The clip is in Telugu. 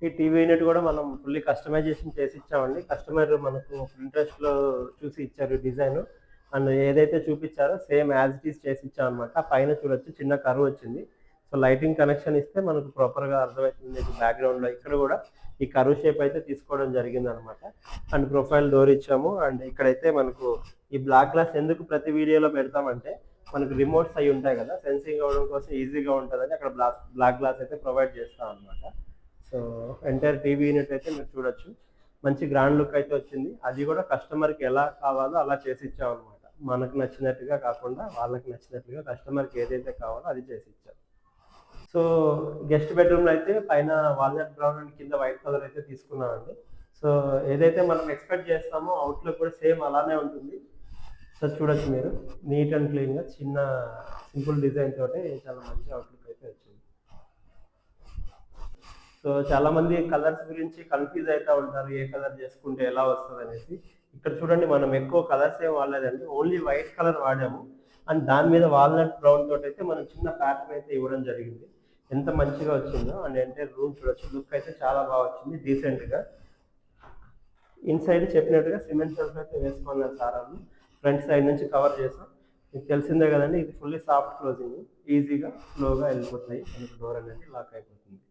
ఈ టీవీ యూనిట్ కూడా మనం ఫుల్లీ కస్టమైజేషన్ చేసి ఇచ్చామండి. కస్టమర్ మనకు ఇంట్రెస్ట్‌లో చూసి ఇచ్చారు డిజైను. అండ్ ఏదైతే చూపిచ్చారో సేమ్ యాజ్ ఇట్ ఈజ్ చేసి ఇచ్చామనమాట. పైన చూడొచ్చు చిన్న కర్వ్ వచ్చింది. సో, లైటింగ్ కనెక్షన్ ఇస్తే మనకు ప్రాపర్‌గా అర్థమవుతుంది మీకు బ్యాక్‌గ్రౌండ్‌లో. ఇక్కడ కూడా ఈ కర్వ్ షేప్ అయితే తీసుకోవడం జరిగిందనమాట. అండ్ ప్రొఫైల్ డోర్ ఇచ్చాము. అండ్ ఇక్కడైతే మనకు ఈ బ్లాక్ గ్లాస్ ఎందుకు ప్రతి వీడియోలో పెడతామంటే, మనకు రిమోట్స్ అయి ఉంటాయి కదా! సెన్సింగ్ అవ్వడం కోసం ఈజీగా ఉంటదని అక్కడ బ్లాక్ గ్లాస్ అయితే ప్రొవైడ్ చేస్తామనమాట. సో, ఎంటైర్ టీవీ యూనిట్ అయితే మీరు చూడొచ్చు. మంచి గ్రాండ్ లుక్ అయితే వచ్చింది. అది కూడా కస్టమర్‌కి ఎలా కావాలో అలా చేసి ఇచ్చామనమాట. మనకు నచ్చినట్టుగా కాకుండా వాళ్ళకి నచ్చినట్టుగా కస్టమర్‌కి ఏదైతే కావాలో అది చేసి ఇచ్చాం. సో, గెస్ట్ బెడ్‌రూమ్‌లో అయితే పైన వాల్నట్ బ్రౌన్ అండ్ కింద వైట్ కలర్ అయితే తీసుకున్నామండి. సో, ఏదైతే మనం ఎక్స్‌పెక్ట్ చేస్తామో అవుట్‌లుక్ కూడా సేమ్ అలానే ఉంటుంది. సో, చూడొచ్చు మీరు నీట్ అండ్ క్లీన్‌గా చిన్న సింపుల్ డిజైన్ తోటి చాలా మంచి అవుట్‌లుక్ అయితే వచ్చింది. సో, చాలామంది కలర్స్ గురించి కన్‌ఫ్యూజ్ అయితా ఉంటారు. ఏ కలర్ చేసుకుంటే ఎలా వస్తదనేసి. ఇక్కడ చూడండి మనం ఎక్కువ కలర్స్ ఏం వాడలేదండి. ఓన్లీ వైట్ కలర్ వాడాము. అండ్ దాని మీద వాల్నట్ బ్రౌన్ తోటైతే మనం చిన్న ప్యాటర్న్ అయితే ఇవ్వడం జరిగింది. ఎంత మంచిగా వచ్చిందో అండ్ ఎంటైర్ రూమ్ చూడొచ్చు. లుక్ అయితే చాలా బాగా వచ్చింది డీసెంట్‌గా. ఇన్‌సైడ్ చెప్పినట్టుగా సిమెంట్ షెల్ఫ్ అయితే వేసుకున్నారు సారాలు. ఫ్రంట్ సైడ్ నుంచి కవర్ చేసాం. మీకు తెలిసిందే కదండీ! ఇది ఫుల్లీ సాఫ్ట్ క్లోజింగ్. ఈజీగా, స్లోగా ఎళ్ళిపోతాయి. మనకు డోర్ అనేది లాక్ అయిపోతుంది.